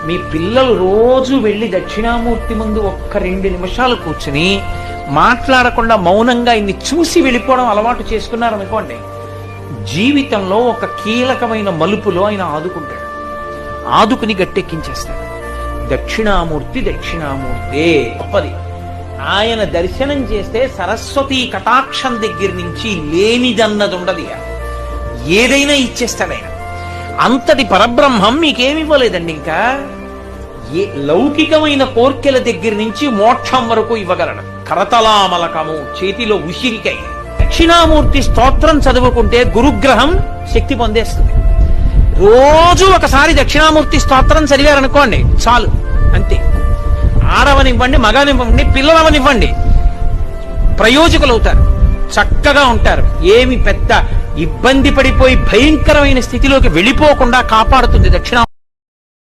మీ పిల్లలు రోజు వెళ్ళి దక్షిణామూర్తి ముందు ఒక్క 2 నిమిషాలు కూర్చుని మాట్లాడకుండా మౌనంగా ఇన్ని చూసి వెళ్ళిపోవడం అలవాటు చేసుకున్నారనుకోండి, జీవితంలో ఒక కీలకమైన మలుపులో ఆయన ఆదుకుంటాడు, ఆదుకుని గట్టెక్కించేస్తాడు. దక్షిణామూర్తి దక్షిణామూర్తే గొప్పది. ఆయన దర్శనం చేస్తే సరస్వతీ కటాక్షం దగ్గర నుంచి లేనిదన్నది ఉండదు, ఏదైనా ఇచ్చేస్తాడు ఆయన. అంతటి పరబ్రహ్మం మీకేమివ్వలేదండి. ఇంకా లౌకికమైన కోర్కెల దగ్గర నుంచి మోక్షం వరకు ఇవ్వగలడు. కరతలామలకము, చేతిలో ఉసిరికై. దక్షిణామూర్తి స్తోత్రం చదువుకుంటే గురుగ్రహం శక్తి పొందేస్తుంది. రోజు ఒకసారి దక్షిణామూర్తి స్తోత్రం చదివారనుకోండి చాలు, అంతే. ఆడవనివ్వండి, మగనివ్వండి, పిల్లలవనివ్వండి, ప్రయోజకులు అవుతారు, చక్కగా ఉంటారు. ఏమి పెద్ద ఇబ్బంది పడిపోయి భయంకరమైన స్థితిలోకి వెళ్ళిపోకుండా కాపాడుతుంది దక్షిణామూర్తి.